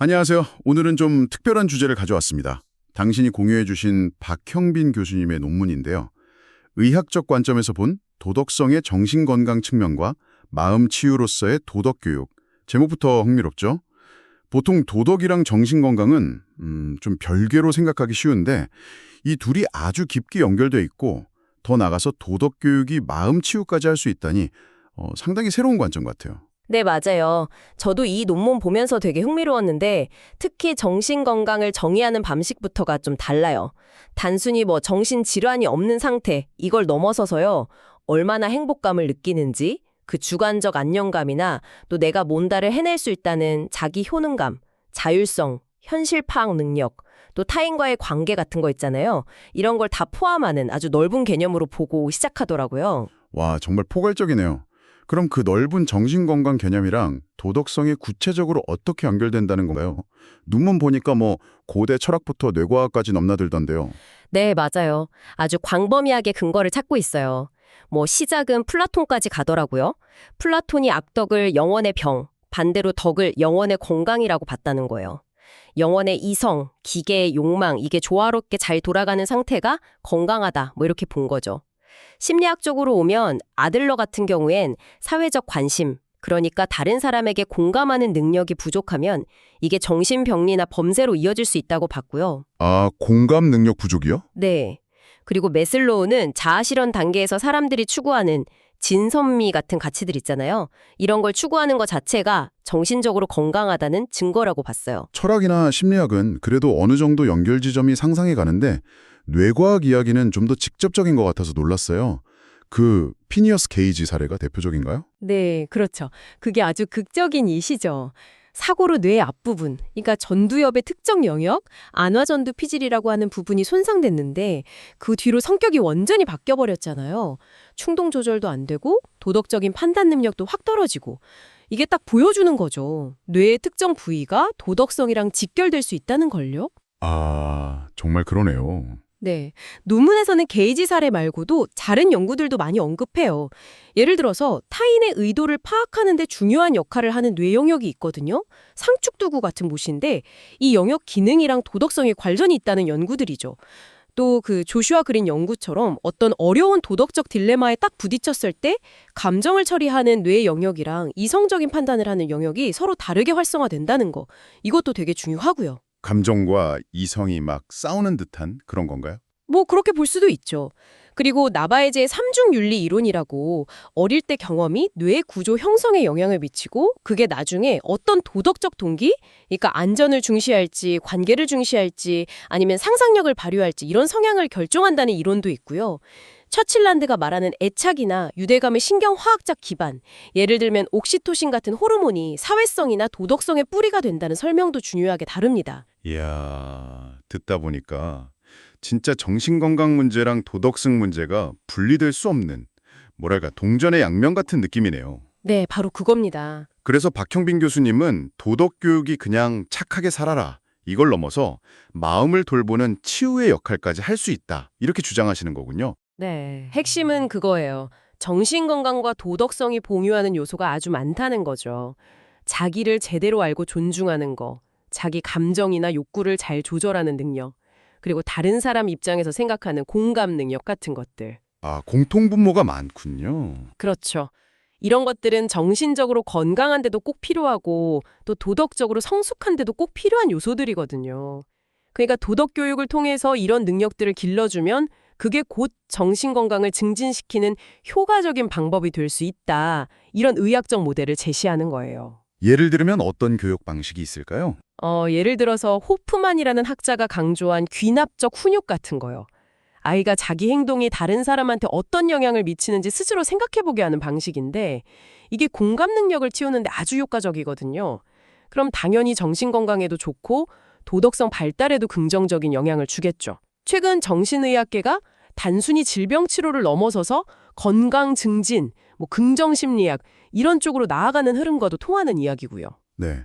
안녕하세요. 오늘은 좀 특별한 주제를 가져왔습니다. 당신이 공유해주신 박형빈 교수님의 논문인데요. 의학적 관점에서 본 도덕성의 정신건강 측면과 마음 치유로서의 도덕교육. 제목부터 흥미롭죠? 보통 도덕이랑 정신건강은 좀 별개로 생각하기 쉬운데 이 둘이 아주 깊게 연결돼 있고 더 나아가서 도덕교육이 마음 치유까지 할 수 있다니 상당히 새로운 관점 같아요. 네, 맞아요. 저도 이 논문 보면서 되게 흥미로웠는데 특히 정신건강을 정의하는 방식부터가 좀 달라요. 단순히 정신질환이 없는 상태, 이걸 넘어서서요. 얼마나 행복감을 느끼는지, 그 주관적 안정감이나 또 내가 뭔가를 해낼 수 있다는 자기 효능감, 자율성, 현실 파악 능력, 또 타인과의 관계 같은 거 있잖아요. 이런 걸 다 포함하는 아주 넓은 개념으로 보고 시작하더라고요. 와, 정말 포괄적이네요. 그럼 그 넓은 정신건강 개념이랑 도덕성이 구체적으로 어떻게 연결된다는 건가요? 논문 보니까 고대 철학부터 뇌과학까지 넘나들던데요. 네, 맞아요. 아주 광범위하게 근거를 찾고 있어요. 시작은 플라톤까지 가더라고요. 플라톤이 악덕을 영혼의 병, 반대로 덕을 영혼의 건강이라고 봤다는 거예요. 영혼의 이성, 기계의 욕망, 이게 조화롭게 잘 돌아가는 상태가 건강하다, 이렇게 본 거죠. 심리학적으로 오면 아들러 같은 경우엔 사회적 관심, 그러니까 다른 사람에게 공감하는 능력이 부족하면 이게 정신병리나 범죄로 이어질 수 있다고 봤고요. 아, 공감 능력 부족이요? 네. 그리고 매슬로우는 자아실현 단계에서 사람들이 추구하는 진선미 같은 가치들 있잖아요. 이런 걸 추구하는 것 자체가 정신적으로 건강하다는 증거라고 봤어요. 철학이나 심리학은 그래도 어느 정도 연결 지점이 상상해 가는데 뇌과학 이야기는 좀 더 직접적인 것 같아서 놀랐어요. 그 피니어스 게이지 사례가 대표적인가요? 네, 그렇죠. 그게 아주 극적인 예시죠. 사고로 뇌 앞부분, 그러니까 전두엽의 특정 영역, 안화전두 피질이라고 하는 부분이 손상됐는데 그 뒤로 성격이 완전히 바뀌어버렸잖아요. 충동 조절도 안 되고 도덕적인 판단 능력도 확 떨어지고 이게 딱 보여주는 거죠. 뇌의 특정 부위가 도덕성이랑 직결될 수 있다는 걸요. 아, 정말 그러네요. 네. 논문에서는 게이지 사례 말고도 다른 연구들도 많이 언급해요. 예를 들어서 타인의 의도를 파악하는 데 중요한 역할을 하는 뇌 영역이 있거든요. 상축도구 같은 못인데 이 영역 기능이랑 도덕성에 관련이 있다는 연구들이죠. 또 그 조슈아 그린 연구처럼 어떤 어려운 도덕적 딜레마에 딱 부딪혔을 때 감정을 처리하는 뇌 영역이랑 이성적인 판단을 하는 영역이 서로 다르게 활성화된다는 거. 이것도 되게 중요하고요. 감정과 이성이 막 싸우는 듯한 그런 건가요? 그렇게 볼 수도 있죠. 그리고 나바에제의 삼중윤리 이론이라고 어릴 때 경험이 뇌 구조 형성에 영향을 미치고 그게 나중에 어떤 도덕적 동기, 그러니까 안전을 중시할지 관계를 중시할지 아니면 상상력을 발휘할지 이런 성향을 결정한다는 이론도 있고요. 처칠란드가 말하는 애착이나 유대감의 신경화학적 기반, 예를 들면 옥시토신 같은 호르몬이 사회성이나 도덕성의 뿌리가 된다는 설명도 중요하게 다릅니다. 이야, 듣다 보니까 진짜 정신건강 문제랑 도덕성 문제가 분리될 수 없는 뭐랄까 동전의 양면 같은 느낌이네요. 네, 바로 그겁니다. 그래서 박형빈 교수님은 도덕교육이 그냥 착하게 살아라 이걸 넘어서 마음을 돌보는 치유의 역할까지 할 수 있다 이렇게 주장하시는 거군요. 네, 핵심은 그거예요. 정신건강과 도덕성이 공유하는 요소가 아주 많다는 거죠. 자기를 제대로 알고 존중하는 거, 자기 감정이나 욕구를 잘 조절하는 능력, 그리고 다른 사람 입장에서 생각하는 공감 능력 같은 것들. 아, 공통분모가 많군요. 그렇죠. 이런 것들은 정신적으로 건강한데도 꼭 필요하고 또 도덕적으로 성숙한데도 꼭 필요한 요소들이거든요. 그러니까 도덕교육을 통해서 이런 능력들을 길러주면 그게 곧 정신건강을 증진시키는 효과적인 방법이 될 수 있다. 이런 의학적 모델을 제시하는 거예요. 예를 들면 어떤 교육 방식이 있을까요? 예를 들어서 호프만이라는 학자가 강조한 귀납적 훈육 같은 거요. 아이가 자기 행동이 다른 사람한테 어떤 영향을 미치는지 스스로 생각해보게 하는 방식인데 이게 공감 능력을 키우는데 아주 효과적이거든요. 그럼 당연히 정신건강에도 좋고 도덕성 발달에도 긍정적인 영향을 주겠죠. 최근 정신의학계가 단순히 질병 치료를 넘어서서 건강 증진, 긍정심리학 이런 쪽으로 나아가는 흐름과도 통하는 이야기고요. 네.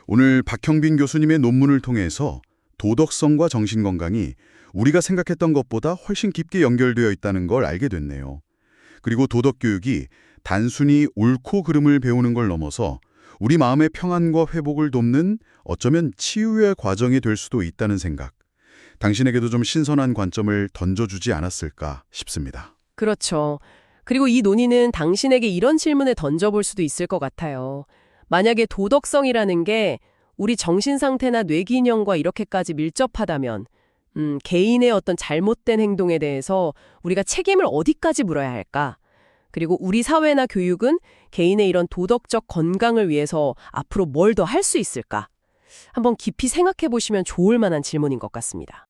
오늘 박형빈 교수님의 논문을 통해서 도덕성과 정신건강이 우리가 생각했던 것보다 훨씬 깊게 연결되어 있다는 걸 알게 됐네요. 그리고 도덕교육이 단순히 옳고 그름을 배우는 걸 넘어서 우리 마음의 평안과 회복을 돕는 어쩌면 치유의 과정이 될 수도 있다는 생각. 당신에게도 좀 신선한 관점을 던져주지 않았을까 싶습니다. 그렇죠. 그리고 이 논의는 당신에게 이런 질문을 던져볼 수도 있을 것 같아요. 만약에 도덕성이라는 게 우리 정신 상태나 뇌기능과 이렇게까지 밀접하다면 개인의 어떤 잘못된 행동에 대해서 우리가 책임을 어디까지 물어야 할까? 그리고 우리 사회나 교육은 개인의 이런 도덕적 건강을 위해서 앞으로 뭘 더 할 수 있을까? 한번 깊이 생각해 보시면 좋을 만한 질문인 것 같습니다.